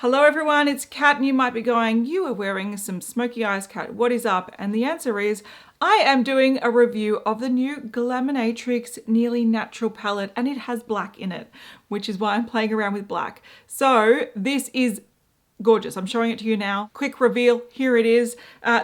Hello everyone, it's Kat, and you might be going, you are wearing some smoky eyes, Kat, what is up? And the answer is, I am doing a review of the new Glaminatrix Nearly Natural palette, and it has black in it, which is why I'm playing around with black. So this is gorgeous. I'm showing it to you now. Quick reveal, here it is.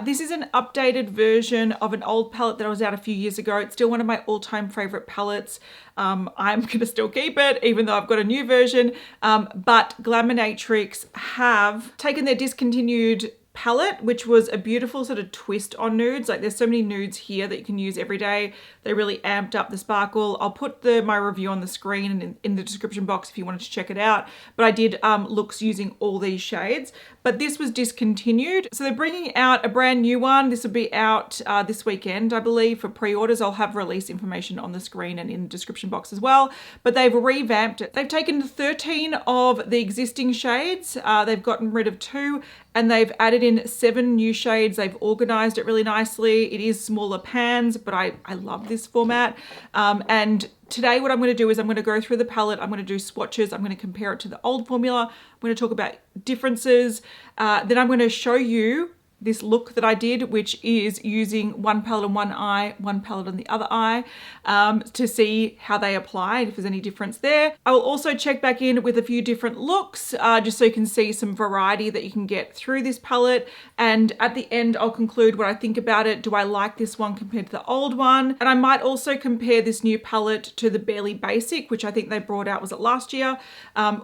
This is an updated version of an old palette that was out a few years ago. It's still one of my all-time favorite palettes. I'm gonna still keep it even though I've got a new version. But Glaminatrix have taken their discontinued palette, which was a beautiful sort of twist on nudes. Like there's so many nudes here that you can use every day. They really amped up the sparkle. I'll put my review on the screen and in the description box if you wanted to check it out. But I did looks using all these shades. But this was discontinued. So they're bringing out a brand new one. This will be out this weekend, I believe, for pre-orders. I'll have release information on the screen and in the description box as well. But they've revamped it. They've taken 13 of the existing shades. They've gotten rid of 2 and they've added in 7 new shades. They've organized it really nicely. It is smaller pans, but I love this format. And today what I'm going to do is I'm going to go through the palette. I'm going to do swatches. I'm going to compare it to the old formula. I'm going to talk about differences. Then I'm going to show you this look that I did, which is using one palette on one eye, one palette on the other eye, to see how they apply, if there's any difference there. I will also check back in with a few different looks, just so you can see some variety that you can get through this palette. And at the end, I'll conclude what I think about it. Do I like this one compared to the old one? And I might also compare this new palette to the Barely Basic, which I think they brought out, was it last year,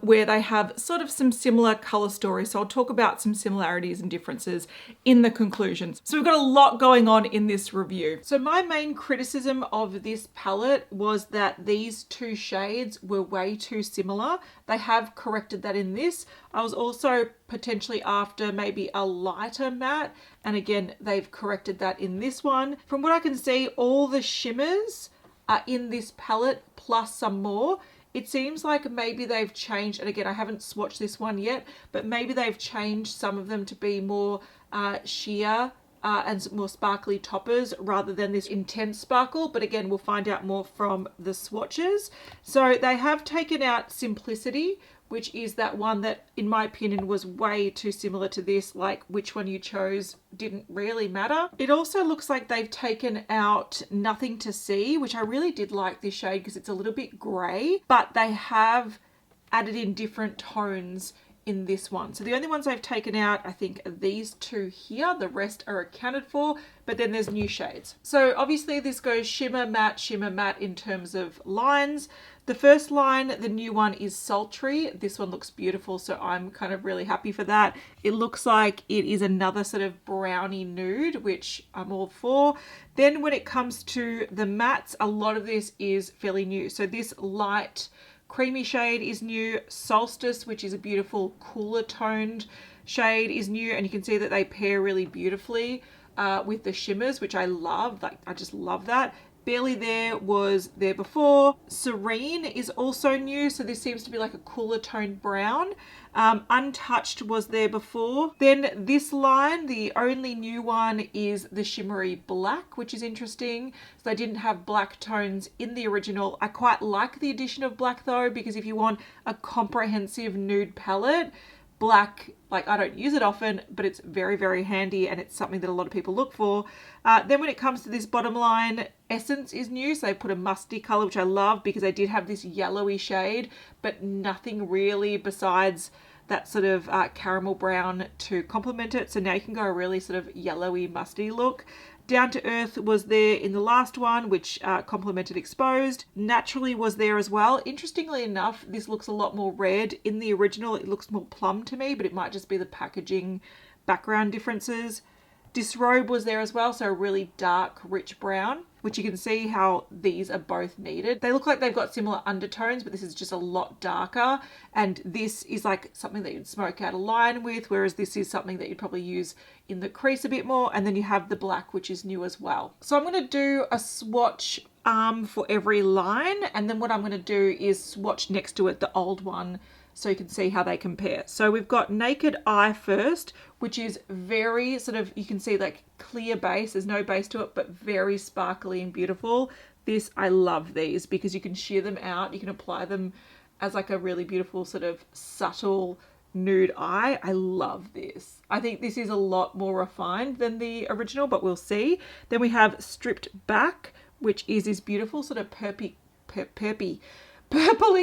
where they have sort of some similar color stories. So I'll talk about some similarities and differences in the conclusions. So we've got a lot going on in this review. So my main criticism of this palette was that these 2 shades were way too similar. They have corrected that in this. I was also potentially after maybe a lighter matte, and again, they've corrected that in this one. From what I can see, all the shimmers are in this palette plus some more. It seems like maybe they've changed, and again, I haven't swatched this one yet, but maybe they've changed some of them to be more sheer and more sparkly toppers rather than this intense sparkle. But again, we'll find out more from the swatches. So they have taken out Simplicity, which is that one that in my opinion was way too similar to this. Like which one you chose didn't really matter. It also looks like they've taken out Nothing to See, which I really did like this shade because it's a little bit grey, but they have added in different tones in this one. So the only ones I've taken out, I think, are these 2 here. The rest are accounted for, but then there's new shades. So obviously this goes shimmer matte in terms of lines. The first line, the new one, is Sultry. This one looks beautiful, so I'm kind of really happy for that. It looks like it is another sort of brownie nude, which I'm all for. Then when it comes to the mattes, a lot of this is fairly new. So this light creamy shade is new. Solstice, which is a beautiful cooler toned shade, is new, and you can see that they pair really beautifully with the shimmers, which I love. Like I just love that. Barely There was there before. Serene is also new, so this seems to be like a cooler toned brown. Untouched was there before. Then this line, the only new one is the shimmery black, which is interesting. So they didn't have black tones in the original. I quite like the addition of black though, because if you want a comprehensive nude palette, black, like I don't use it often, but it's very, very handy and it's something that a lot of people look for. Then when it comes to this bottom line, Essence is new. So they put a musty color, which I love because they did have this yellowy shade, but nothing really besides that sort of caramel brown to complement it. So now you can go a really sort of yellowy, musty look. Down to Earth was there in the last one, which complemented Exposed. Naturally was there as well. Interestingly enough, this looks a lot more red. In the original, it looks more plum to me, but it might just be the packaging background differences. Disrobe was there as well, so a really dark, rich brown, which you can see how these are both needed. They look like they've got similar undertones, but this is just a lot darker. And this is like something that you'd smoke out a line with, whereas this is something that you'd probably use in the crease a bit more. And then you have the black, which is new as well. So I'm going to do a swatch for every line. And then what I'm going to do is swatch next to it the old one, so you can see how they compare. So we've got Naked Eye first, which is very sort of, you can see like clear base, there's no base to it, but very sparkly and beautiful. This, I love these because you can sheer them out, you can apply them as like a really beautiful sort of subtle nude eye. I love this. I think this is a lot more refined than the original, but we'll see. Then we have Stripped Back, which is this beautiful sort of purpley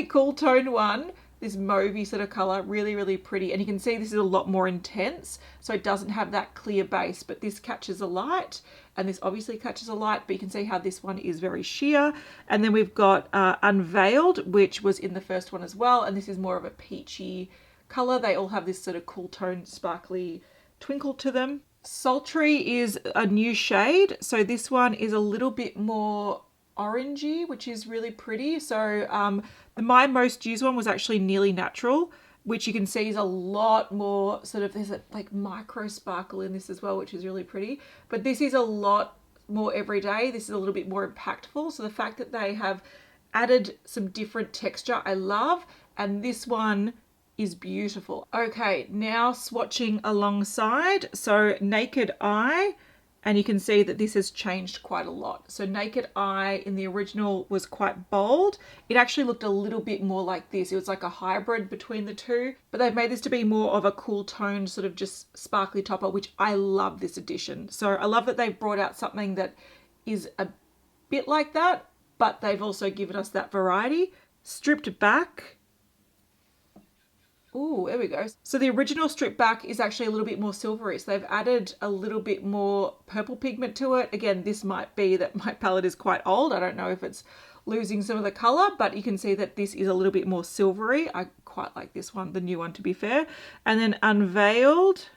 cool tone one. This mauvey sort of color, really, really pretty. And you can see this is a lot more intense, so it doesn't have that clear base, but this catches a light, and this obviously catches a light, but you can see how this one is very sheer. And then we've got Unveiled, which was in the first one as well, and this is more of a peachy color. They all have this sort of cool tone, sparkly twinkle to them. Sultry is a new shade, so this one is a little bit more orangey, which is really pretty. So my most used one was actually Nearly Natural, which you can see is a lot more sort of, there's a like micro sparkle in this as well, which is really pretty. But this is a lot more everyday. This is a little bit more impactful. So the fact that they have added some different texture, I love. And this one is beautiful. Okay, now swatching alongside. So Naked Eye. And you can see that this has changed quite a lot. So Naked Eye in the original was quite bold. It actually looked a little bit more like this. It was like a hybrid between the two. But they've made this to be more of a cool toned sort of just sparkly topper, which I love this edition. So I love that they've brought out something that is a bit like that, but they've also given us that variety. Stripped Back. Oh, there we go. So the original Stripped Back is actually a little bit more silvery. So they've added a little bit more purple pigment to it. Again, this might be that my palette is quite old. I don't know if it's losing some of the color, but you can see that this is a little bit more silvery. I quite like this one, the new one, to be fair. And then Unveiled,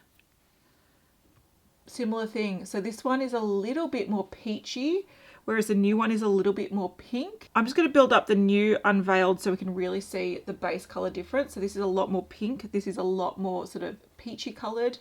similar thing. So this one is a little bit more peachy, whereas the new one is a little bit more pink. I'm just going to build up the new Unveiled so we can really see the base color difference. So this is a lot more pink. This is a lot more sort of peachy colored.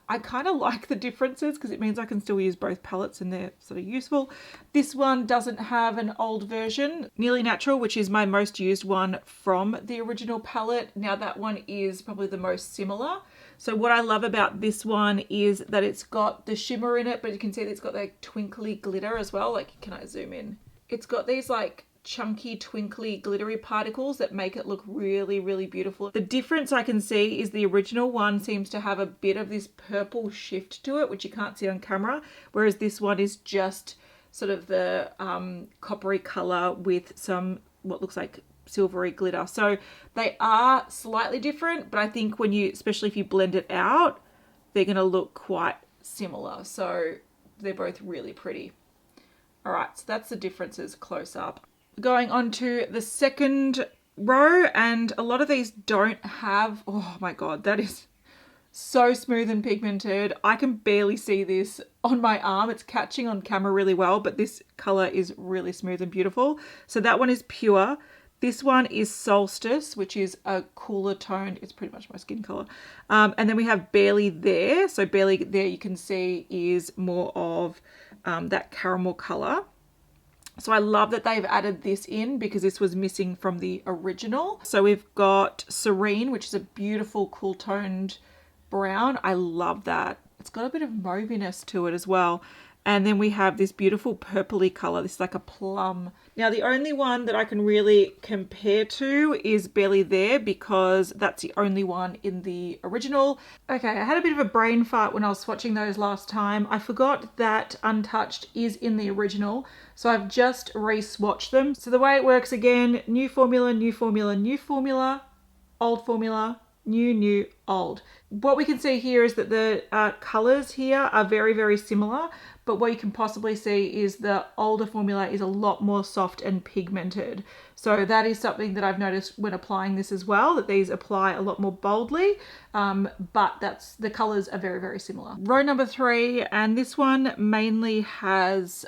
I kind of like the differences because it means I can still use both palettes and they're sort of useful. This one doesn't have an old version, Nearly Natural, which is my most used one from the original palette. Now that one is probably the most similar. So what I love about this one is that it's got the shimmer in it, but you can see that it's got like twinkly glitter as well. Like, can I zoom in? It's got these like chunky, twinkly, glittery particles that make it look really, really beautiful. The difference I can see is the original one seems to have a bit of this purple shift to it, which you can't see on camera, whereas this one is just sort of the coppery color with some what looks like silvery glitter. So they are slightly different, but I think when you, especially if you blend it out, they're going to look quite similar. So they're both really pretty. All right, so that's the differences close up. Going on to the second row, and a lot of these don't have, oh my God, that is so smooth and pigmented. I can barely see this on my arm. It's catching on camera really well, but this color is really smooth and beautiful. So that one is Pure. This one is Solstice, which is a cooler toned. It's pretty much my skin color. And then we have Barely There. So Barely There you can see is more of that caramel color. So I love that they've added this in because this was missing from the original. So we've got Serene, which is a beautiful cool toned brown. I love that. It's got a bit of mauviness to it as well. And then we have this beautiful purpley color. This is like a plum. Now, the only one that I can really compare to is Barely There because that's the only one in the original. Okay, I had a bit of a brain fart when I was swatching those last time. I forgot that Untouched is in the original. So I've just re-swatched them. So the way it works again, new formula, new formula, new formula, old formula, new, old. What we can see here is that the colors here are very, very similar, but what you can possibly see is the older formula is a lot more soft and pigmented. So that is something that I've noticed when applying this as well, that these apply a lot more boldly, but the colors are very, very similar. Row number 3, and this one mainly has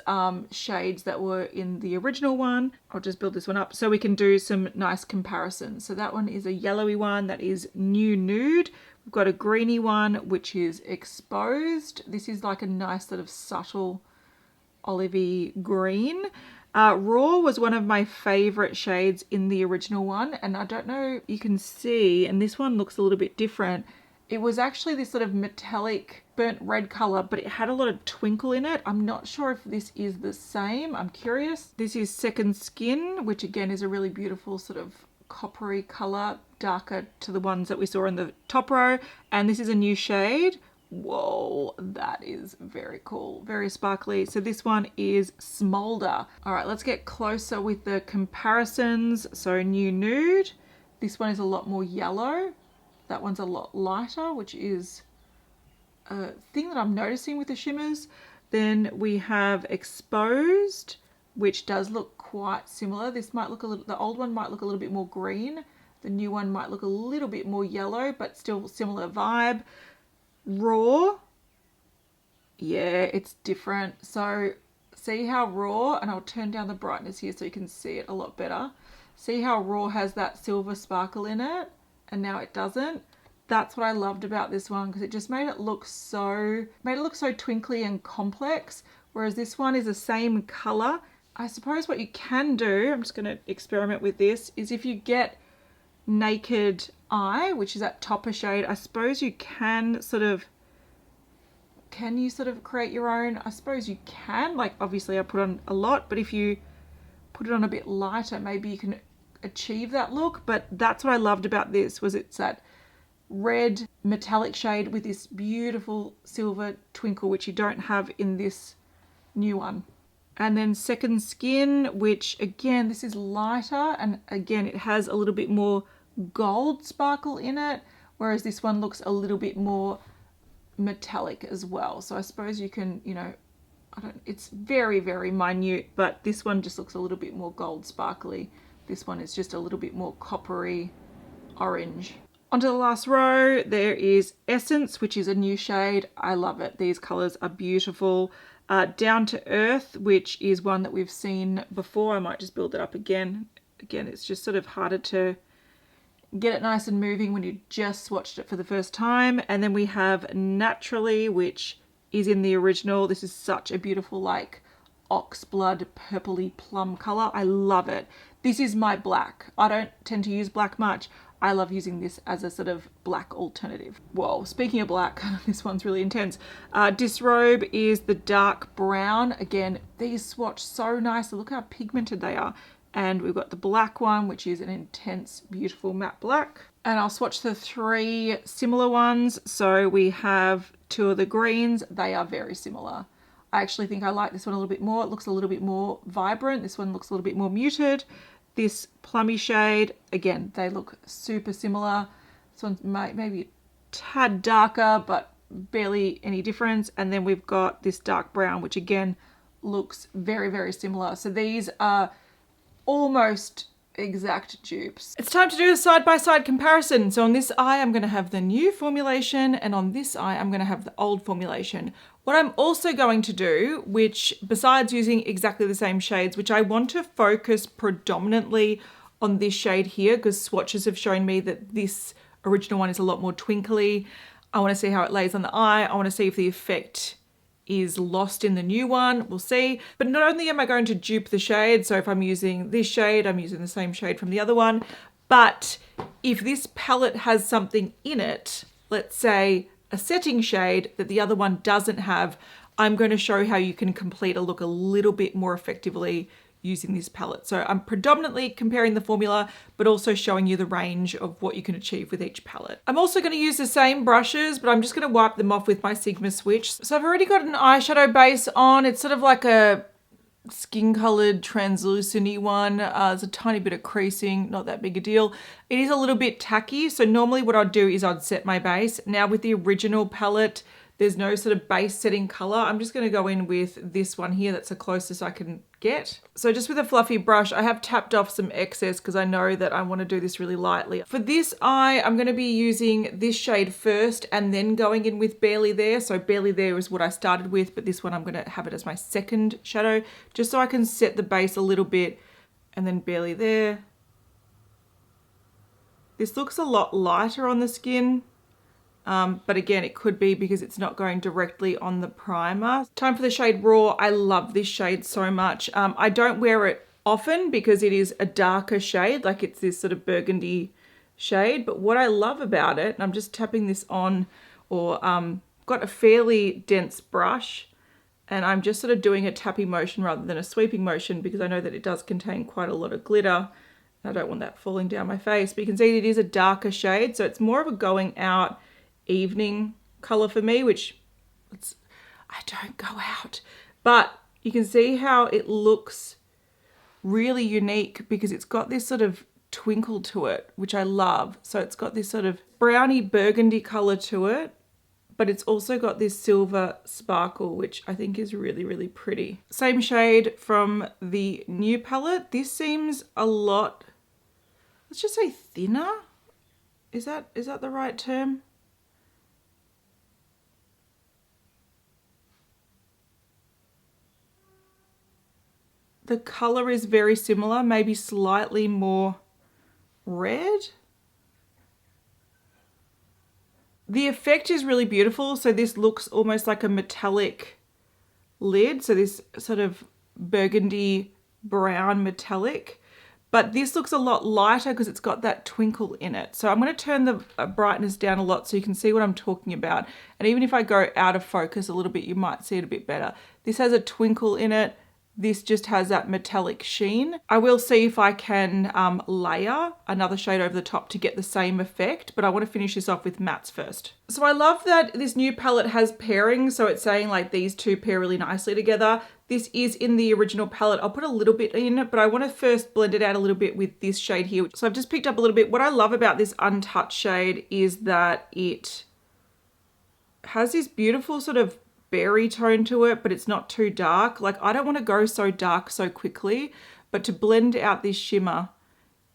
shades that were in the original one. I'll just build this one up so we can do some nice comparisons. So that one is a yellowy one that is New Nude. We've got a greeny one, which is Exposed. This is like a nice sort of subtle olivey green. Raw was one of my favorite shades in the original one. And I don't know, you can see, and this one looks a little bit different. It was actually this sort of metallic burnt red color, but it had a lot of twinkle in it. I'm not sure if this is the same. I'm curious. This is Second Skin, which again is a really beautiful sort of coppery color, darker to the ones that we saw in the top row. And this is a new shade. Whoa, that is very cool, very sparkly. So this one is Smolder. All right, let's get closer with the comparisons. So new nude, this one is a lot more yellow. That one's a lot lighter, which is a thing that I'm noticing with the shimmers. Then we have Exposed, which does look quite similar. This might look a little, the old one might look a little bit more green. The new one might look a little bit more yellow, but still similar vibe. Raw, yeah, it's different. So see how Raw, and I'll turn down the brightness here so you can see it a lot better. See how Raw has that silver sparkle in it and now it doesn't? That's what I loved about this one, because it just made it look so twinkly and complex, whereas this one is the same color. I suppose what you can do, I'm just going to experiment with this, is if you get Naked Eye, which is that topper shade, I suppose you can can you create your own? I suppose you can. Like, obviously I put on a lot, but if you put it on a bit lighter, maybe you can achieve that look. But that's what I loved about this, was it's that red metallic shade with this beautiful silver twinkle, which you don't have in this new one. And then Second Skin, which again, this is lighter, and again, it has a little bit more gold sparkle in it, whereas this one looks a little bit more metallic as well. So I suppose you can, you know, it's very, very minute, but this one just looks a little bit more gold sparkly. This one is just a little bit more coppery orange. Onto the last row, there is Essence, which is a new shade. I love it. These colors are beautiful. Down to Earth, which is one that we've seen before. I might just build it up again. Again, it's just sort of harder to get it nice and moving when you just swatched it for the first time. And then we have Naturally, which is in the original. This is such a beautiful, like, oxblood purpley plum color. I love it. This is my black. I don't tend to use black much. I love using this as a sort of black alternative. Whoa, speaking of black, this one's really intense. Disrobe is the dark brown. Again, these swatch so nicely. Look how pigmented they are. And we've got the black one, which is an intense, beautiful matte black. And I'll swatch the three similar ones. So we have two of the greens. They are very similar. I actually think I like this one a little bit more. It looks a little bit more vibrant. This one looks a little bit more muted. This plummy shade, again, they look super similar. This one's maybe a tad darker, but barely any difference. And then we've got this dark brown, which again looks very, very similar. So these are almost exact dupes. It's time to do a side-by-side comparison. So on this eye, I'm going to have the new formulation, and on this eye, I'm going to have the old formulation. What I'm also going to do, which besides using exactly the same shades, which I want to focus predominantly on this shade here, because swatches have shown me that this original one is a lot more twinkly. I want to see how it lays on the eye. I want to see if the effect is lost in the new one. We'll see. But not only am I going to dupe the shade, so if I'm using this shade, I'm using the same shade from the other one, but if this palette has something in it, let's say a setting shade that the other one doesn't have, I'm going to show how you can complete a look a little bit more effectively using this palette. So I'm predominantly comparing the formula, but also showing you the range of what you can achieve with each palette. I'm also going to use the same brushes, but I'm just going to wipe them off with my Sigma Switch. So I've already got an eyeshadow base on. It's sort of like a skin colored translucent-y one. There's a tiny bit of creasing, not that big a deal. It is a little bit tacky. So normally what I'd do is I'd set my base. Now with the original palette, there's no sort of base setting color. I'm just going to go in with this one here. That's the closest I can get. So just with a fluffy brush, I have tapped off some excess because I know that I want to do this really lightly. For this eye, I'm going to be using this shade first and then going in with Barely There. So Barely There is what I started with, but this one I'm going to have it as my second shadow, just so I can set the base a little bit, and then Barely There. This looks a lot lighter on the skin. But again, it could be because it's not going directly on the primer. Time for the shade Raw. I love this shade so much. I don't wear it often because it is a darker shade, like it's this sort of burgundy shade. But what I love about it, and I'm just tapping this on, or got a fairly dense brush, and I'm just sort of doing a tapping motion rather than a sweeping motion because I know that it does contain quite a lot of glitter. I don't want that falling down my face, but you can see it is a darker shade. So it's more of a going out evening color for me, which I don't go out, but you can see how it looks really unique because it's got this sort of twinkle to it, which I love. So it's got this sort of browny burgundy color to it, but it's also got this silver sparkle, which I think is really, really pretty. Same shade from the new palette. This seems a lot, let's just say thinner. Is that the right term? The color is very similar, maybe slightly more red. The effect is really beautiful. So this looks almost like a metallic lid. So this sort of burgundy brown metallic, but this looks a lot lighter because it's got that twinkle in it. So I'm going to turn the brightness down a lot so you can see what I'm talking about. And even if I go out of focus a little bit, you might see it a bit better. This has a twinkle in it. This just has that metallic sheen. I will see if I can layer another shade over the top to get the same effect, but I want to finish this off with mattes first. So I love that this new palette has pairing. So it's saying like these two pair really nicely together. This is in the original palette. I'll put a little bit in it, but I want to first blend it out a little bit with this shade here. So I've just picked up a little bit. What I love about this untouched shade is that it has this beautiful sort of berry tone to it, but it's not too dark. Like I don't want to go so dark so quickly, but to blend out this shimmer,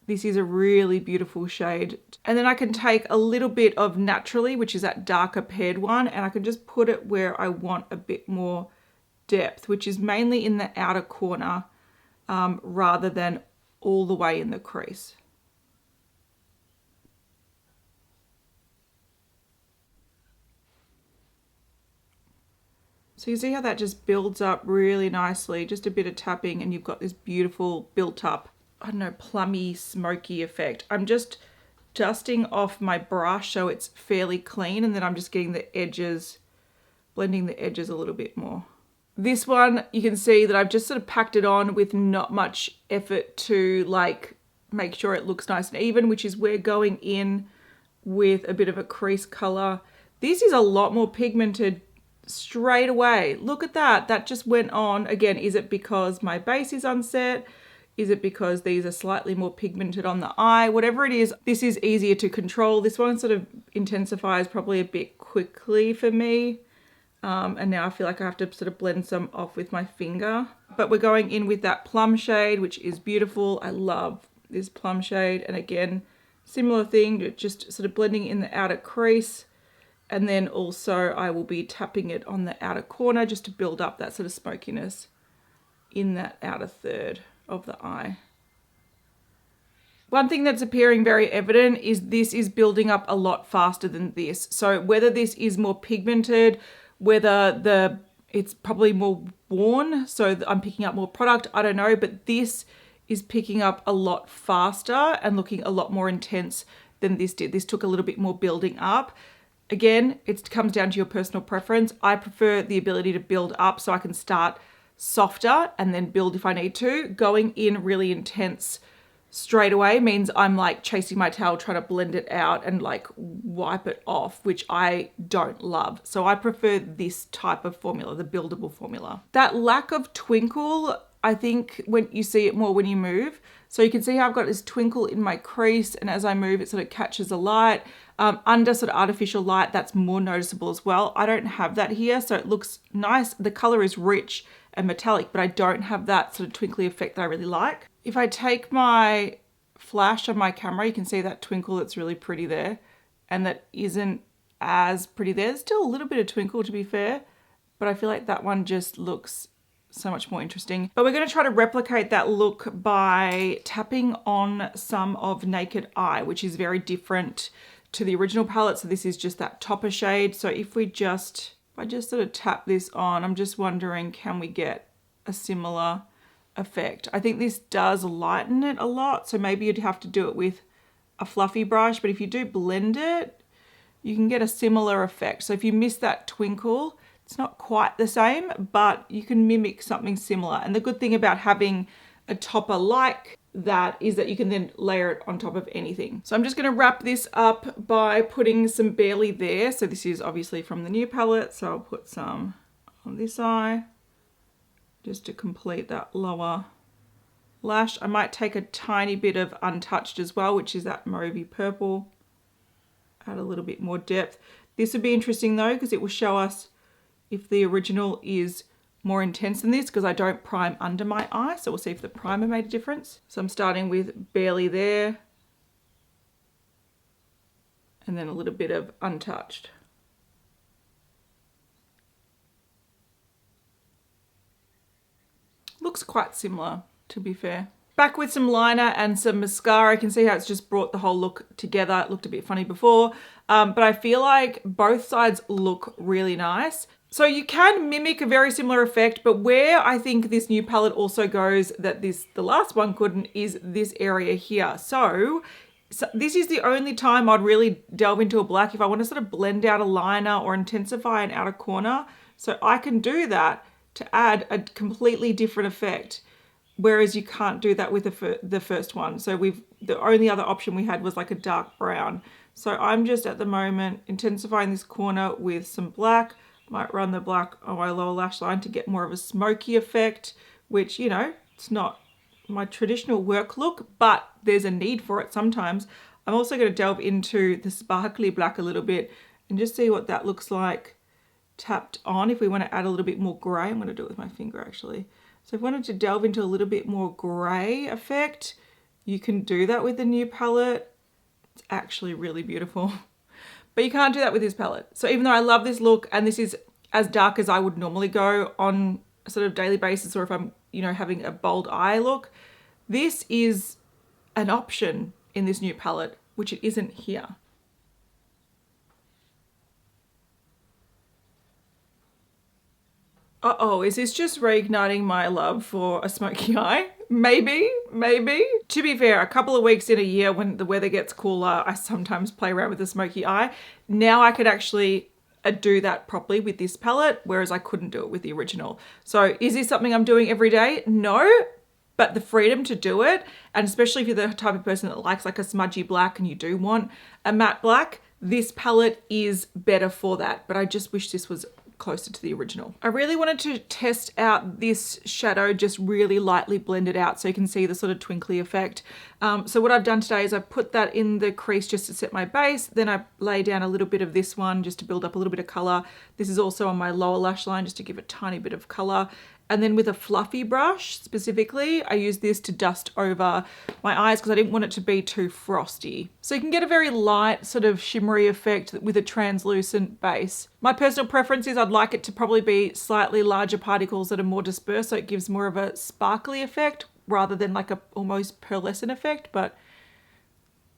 this is a really beautiful shade. And then I can take a little bit of Naturally, which is that darker paired one, and I can just put it where I want a bit more depth, which is mainly in the outer corner rather than all the way in the crease. So you see how that just builds up really nicely, just a bit of tapping and you've got this beautiful built up, I don't know, plummy, smoky effect. I'm just dusting off my brush so it's fairly clean, and then I'm just getting the edges, blending the edges a little bit more. This one, you can see that I've just sort of packed it on with not much effort to like make sure it looks nice and even, which is we're going in with a bit of a crease color. This is a lot more pigmented straight away. Look at that. That just went on. Again, is it because my base is unset? Is it because these are slightly more pigmented on the eye? Whatever it is, this is easier to control. This one sort of intensifies probably a bit quickly for me. And now I feel like I have to sort of blend some off with my finger. But we're going in with that plum shade, which is beautiful. I love this plum shade. And again, similar thing, just sort of blending in the outer crease. And then also I will be tapping it on the outer corner just to build up that sort of smokiness in that outer third of the eye. One thing that's appearing very evident is this is building up a lot faster than this. So whether this is more pigmented, whether it's probably more worn, so I'm picking up more product, I don't know, but this is picking up a lot faster and looking a lot more intense than this did. This took a little bit more building up. Again, it comes down to your personal preference. I prefer the ability to build up so I can start softer and then build if I need to. Going in really intense straight away means I'm like chasing my tail, trying to blend it out and like wipe it off, which I don't love. So I prefer this type of formula, the buildable formula. That lack of twinkle, I think when you see it more when you move. So you can see how I've got this twinkle in my crease, and as I move it sort of catches the light. Under sort of artificial light, that's more noticeable as well. I don't have that here, so it looks nice. The color is rich and metallic, but I don't have that sort of twinkly effect that I really like. If I take my flash on my camera, you can see that twinkle that's really pretty there, and that isn't as pretty there. There's still a little bit of twinkle, to be fair, but I feel like that one just looks so much more interesting. But we're going to try to replicate that look by tapping on some of Naked Eye, which is very different to the original palette. So this is just that topper shade. So if I just sort of tap this on, I'm just wondering, can we get a similar effect? I think this does lighten it a lot. So maybe you'd have to do it with a fluffy brush, but if you do blend it, you can get a similar effect. So if you miss that twinkle, it's not quite the same, but you can mimic something similar. And the good thing about having a topper like that is that you can then layer it on top of anything. So I'm just going to wrap this up by putting some Barely There. So this is obviously from the new palette, so I'll put some on this eye just to complete that lower lash. I might take a tiny bit of Untouched as well, which is that mauvey purple. Add a little bit more depth. This would be interesting though, because it will show us if the original is more intense than this, because I don't prime under my eye. So we'll see if the primer made a difference. So I'm starting with Barely There. And then a little bit of Untouched. Looks quite similar, to be fair. Back with some liner and some mascara. You can see how it's just brought the whole look together. It looked a bit funny before, but I feel like both sides look really nice. So you can mimic a very similar effect, but where I think this new palette also goes that the last one couldn't is this area here. So this is the only time I'd really delve into a black if I want to sort of blend out a liner or intensify an outer corner. So I can do that to add a completely different effect. Whereas you can't do that with the first one. So the only other option we had was like a dark brown. So I'm just at the moment intensifying this corner with some black. Might run the black on my lower lash line to get more of a smoky effect, which, you know, it's not my traditional work look, but there's a need for it sometimes. I'm also going to delve into the sparkly black a little bit and just see what that looks like tapped on. If we want to add a little bit more gray, I'm going to do it with my finger actually. So if I wanted to delve into a little bit more gray effect, you can do that with the new palette. It's actually really beautiful. But you can't do that with this palette. So even though I love this look and this is as dark as I would normally go on a sort of daily basis, or if I'm, you know, having a bold eye look, this is an option in this new palette, which it isn't here. Uh-oh, is this just reigniting my love for a smoky eye? Maybe, maybe. To be fair, a couple of weeks in a year when the weather gets cooler, I sometimes play around with a smoky eye. Now I could actually do that properly with this palette, whereas I couldn't do it with the original. So is this something I'm doing every day? No, but the freedom to do it, and especially if you're the type of person that likes like a smudgy black and you do want a matte black, this palette is better for that. But I just wish this was closer to the original. I really wanted to test out this shadow, just really lightly blend it out so you can see the sort of twinkly effect. So what I've done today is I put that in the crease just to set my base. Then I lay down a little bit of this one just to build up a little bit of color. This is also on my lower lash line just to give a tiny bit of color. And then with a fluffy brush specifically, I use this to dust over my eyes because I didn't want it to be too frosty. So you can get a very light sort of shimmery effect with a translucent base. My personal preference is I'd like it to probably be slightly larger particles that are more dispersed, so it gives more of a sparkly effect rather than like a almost pearlescent effect, but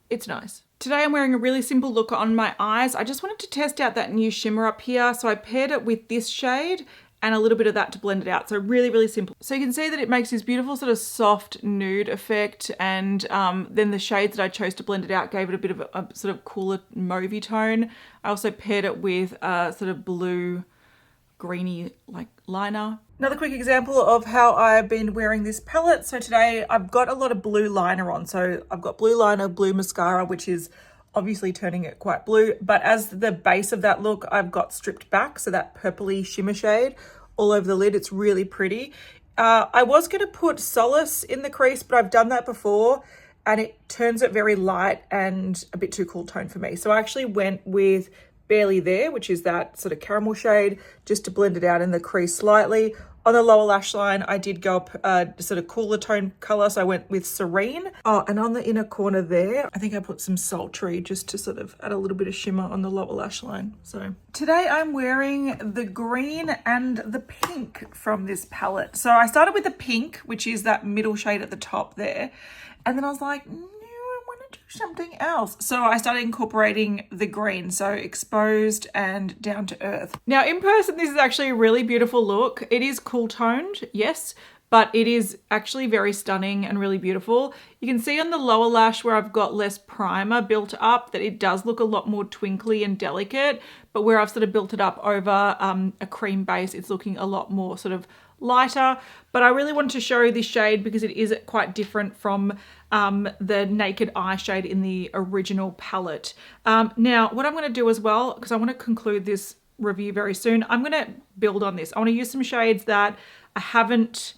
it's nice. Today I'm wearing a really simple look on my eyes. I just wanted to test out that new shimmer up here. So I paired it with this shade and a little bit of that to blend it out. So really, really simple. So you can see that it makes this beautiful sort of soft nude effect. And then the shades that I chose to blend it out gave it a bit of a sort of cooler mauvey tone. I also paired it with a sort of blue, greeny like liner. Another quick example of how I've been wearing this palette. So today I've got a lot of blue liner on. So I've got blue liner, blue mascara, which is obviously turning it quite blue, but as the base of that look, I've got stripped back, so that purpley shimmer shade all over the lid. It's really pretty. I was going to put Solace in the crease, but I've done that before and it turns it very light and a bit too cool tone for me. So I actually went with Barely There, which is that sort of caramel shade, just to blend it out in the crease slightly. On the lower lash line, I did go up a sort of cooler tone color, so I went with Serene. Oh, and on the inner corner there, I think I put some Sultry just to sort of add a little bit of shimmer on the lower lash line. So today I'm wearing the green and the pink from this palette. So I started with the pink, which is that middle shade at the top there. And then I was like, do something else. So I started incorporating the green, so exposed and down to earth. Now in person, this is actually a really beautiful look. It is cool toned, yes, but it is actually very stunning and really beautiful. You can see on the lower lash where I've got less primer built up that it does look a lot more twinkly and delicate, but where I've sort of built it up over a cream base, it's looking a lot more sort of lighter, but I really wanted to show this shade because it is quite different from the Naked Eye shade in the original palette. Now, what I'm going to do as well, because I want to conclude this review very soon, I'm going to build on this. I want to use some shades that I haven't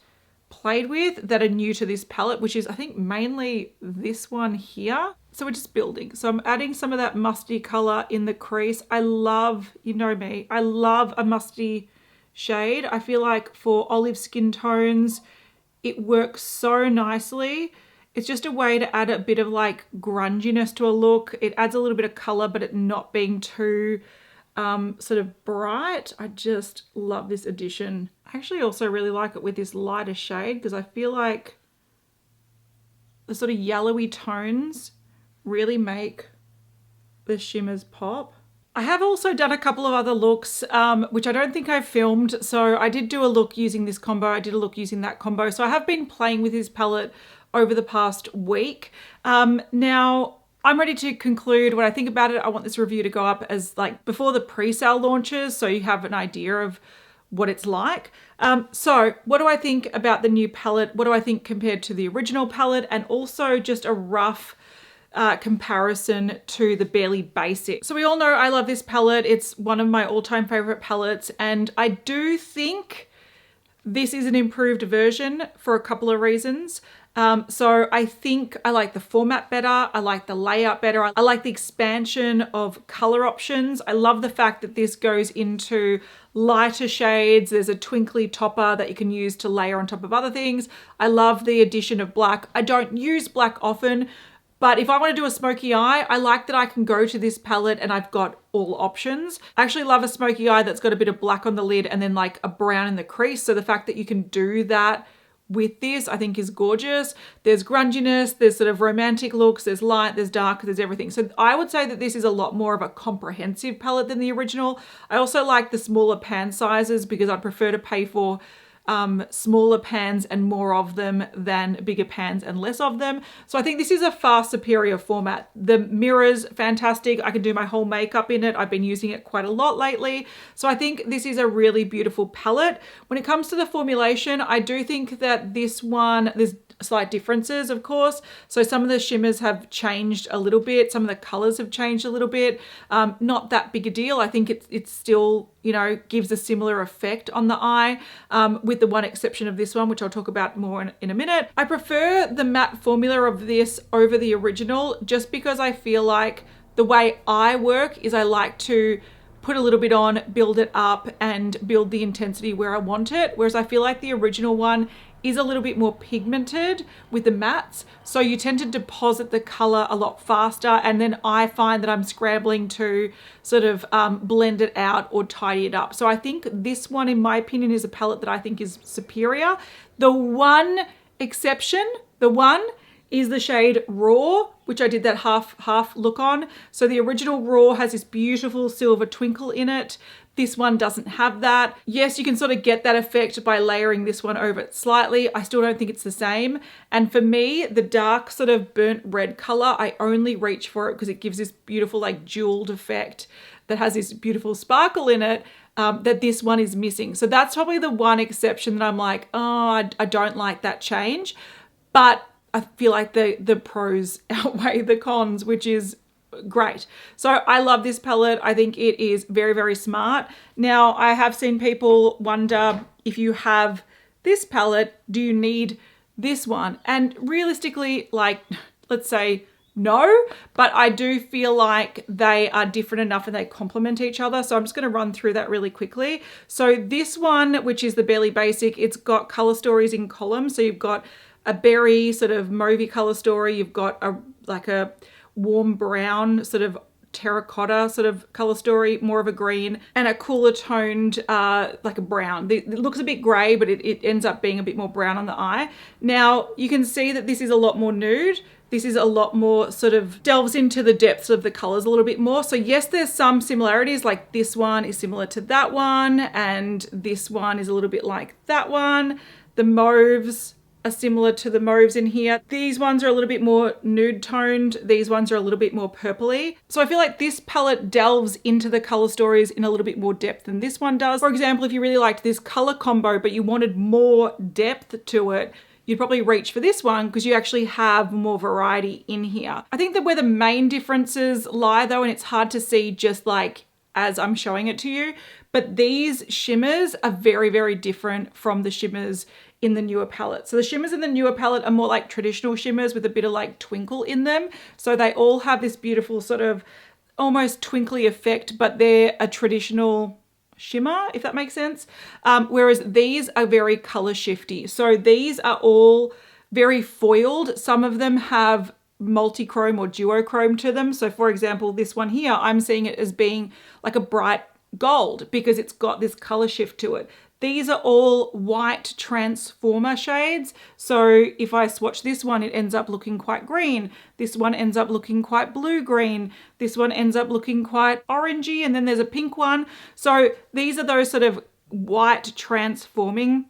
played with that are new to this palette, which is I think mainly this one here. So we're just building. So I'm adding some of that musty color in the crease. I love, you know me, I love a musty shade. I feel like for olive skin tones, it works so nicely. It's just a way to add a bit of like grunginess to a look. It adds a little bit of color, but it not being too sort of bright. I just love this addition. I actually also really like it with this lighter shade because I feel like the sort of yellowy tones really make the shimmers pop. I have also done a couple of other looks, which I don't think I've filmed. So I did do a look using this combo. I did a look using that combo. So I have been playing with this palette over the past week. Now, I'm ready to conclude what I think about it. I want this review to go up as like before the pre-sale launches, so you have an idea of what it's like. So what do I think about the new palette? What do I think compared to the original palette? And also just a rough comparison to the Barely Basic. So we all know I love this palette. It's one of my all-time favorite palettes, and I do think this is an improved version for a couple of reasons. So I think I like the format better. I like the layout better. I like the expansion of color options. I love the fact that this goes into lighter shades. There's a twinkly topper that you can use to layer on top of other things. I love the addition of black. I don't use black often, but if I want to do a smoky eye, I like that I can go to this palette and I've got all options. I actually love a smoky eye that's got a bit of black on the lid and then like a brown in the crease. So the fact that you can do that with this, I think is gorgeous. There's grunginess, there's sort of romantic looks, there's light, there's dark, there's everything. So I would say that this is a lot more of a comprehensive palette than the original. I also like the smaller pan sizes because I'd prefer to pay for smaller pans and more of them than bigger pans and less of them. So I think this is a far superior format. The mirror's fantastic. I can do my whole makeup in it. I've been using it quite a lot lately. So I think this is a really beautiful palette. When it comes to the formulation, I do think that this one, there's slight differences, of course. So some of the shimmers have changed a little bit. Some of the colors have changed a little bit. Not that big a deal. I think it's still, you know, gives a similar effect on the eye, with the one exception of this one, which I'll talk about more in a minute. I prefer the matte formula of this over the original just because I feel like the way I work is I like to put a little bit on, build it up, and build the intensity where I want it. Whereas I feel like the original one is a little bit more pigmented with the mattes. So you tend to deposit the color a lot faster. And then I find that I'm scrambling to sort of blend it out or tidy it up. So I think this one, in my opinion, is a palette that I think is superior. The one exception, is the shade Raw, which I did that half look on. So the original Raw has this beautiful silver twinkle in it. This one doesn't have that. Yes, you can sort of get that effect by layering this one over it slightly. I still don't think it's the same. And for me, the dark sort of burnt red color, I only reach for it because it gives this beautiful like jeweled effect that has this beautiful sparkle in it that this one is missing. So that's probably the one exception that I'm like, oh, I don't like that change. But I feel like the pros outweigh the cons, which is great. So I love this palette. I think it is very, very smart. Now, I have seen people wonder, if you have this palette, do you need this one? And realistically, like, let's say no, but I do feel like they are different enough and they complement each other. So I'm just going to run through that really quickly. So this one, which is the Barely Basic, it's got color stories in columns. So you've got a berry sort of mauvey color story. You've got a warm brown sort of terracotta sort of color story, more of a green, and a cooler toned like a brown. It looks a bit gray, but it ends up being a bit more brown on the eye. Now you can see that this is a lot more nude. This is a lot more sort of delves into the depths of the colors a little bit more. So yes, there's some similarities, like this one is similar to that one, and this one is a little bit like that one. The mauves are similar to the mauves in here. These ones are a little bit more nude toned. These ones are a little bit more purpley. So I feel like this palette delves into the color stories in a little bit more depth than this one does. For example, if you really liked this color combo, but you wanted more depth to it, you'd probably reach for this one because you actually have more variety in here. I think that where the main differences lie though, and it's hard to see just like as I'm showing it to you, but these shimmers are very, very different from the shimmers in the newer palette. So the shimmers in the newer palette are more like traditional shimmers with a bit of like twinkle in them. So they all have this beautiful sort of almost twinkly effect, but they're a traditional shimmer, if that makes sense. Whereas these are very color shifty. So these are all very foiled. Some of them have multi-chrome or duochrome to them. So for example, this one here, I'm seeing it as being like a bright gold because it's got this color shift to it. These are all white transformer shades. So if I swatch this one, it ends up looking quite green. This one ends up looking quite blue-green. This one ends up looking quite orangey, and then there's a pink one. So these are those sort of white transforming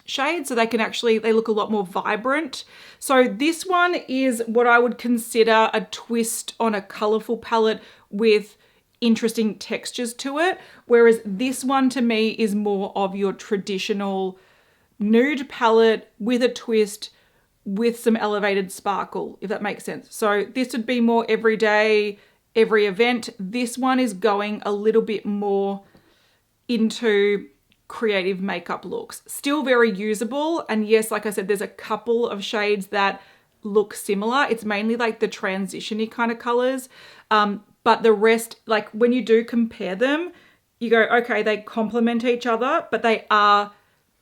shades, so they look a lot more vibrant. So this one is what I would consider a twist on a colorful palette with interesting textures to it, whereas this one to me is more of your traditional nude palette with a twist with some elevated sparkle, if that makes sense. So this would be more everyday, every event. This one is going a little bit more into creative makeup looks. Still very usable, and yes, like I said, there's a couple of shades that look similar. It's mainly like the transition-y kind of colors. But the rest, like when you do compare them, you go, okay, they complement each other, but they are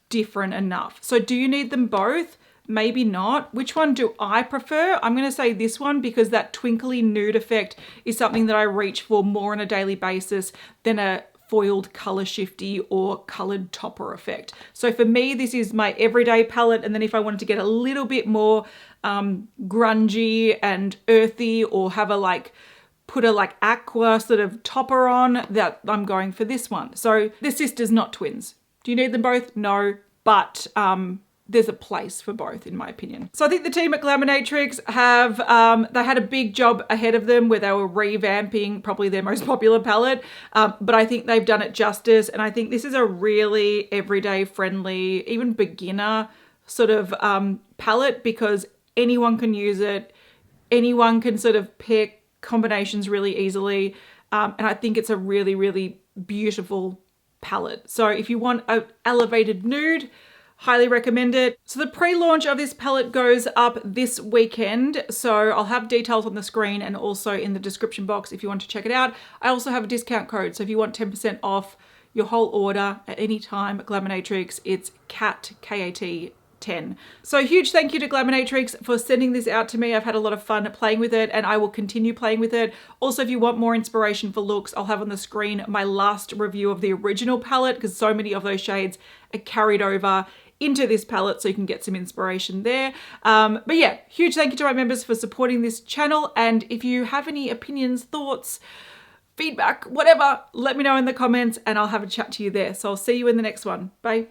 different enough. So do you need them both? Maybe not. Which one do I prefer? I'm going to say this one because that twinkly nude effect is something that I reach for more on a daily basis than a foiled color shifty or colored topper effect. So for me, this is my everyday palette. And then if I wanted to get a little bit more grungy and earthy, or have a put a aqua sort of topper on, that I'm going for this one. So they're sisters, not twins. Do you need them both? No, but there's a place for both in my opinion. So I think the team at Glaminatrix have, they had a big job ahead of them where they were revamping probably their most popular palette, but I think they've done it justice. And I think this is a really everyday friendly, even beginner sort of palette, because anyone can use it. Anyone can sort of pick combinations really easily. And I think it's a really, really beautiful palette. So if you want an elevated nude, highly recommend it. So the pre-launch of this palette goes up this weekend. So I'll have details on the screen and also in the description box if you want to check it out. I also have a discount code. So if you want 10% off your whole order at any time at Glaminatrix, it's CAT, K-A-T, 10. So huge thank you to Glaminatrix for sending this out to me. I've had a lot of fun playing with it and I will continue playing with it. Also, if you want more inspiration for looks, I'll have on the screen my last review of the original palette because so many of those shades are carried over into this palette, so you can get some inspiration there. But yeah, huge thank you to my members for supporting this channel. And if you have any opinions, thoughts, feedback, whatever, let me know in the comments and I'll have a chat to you there. So I'll see you in the next one. Bye.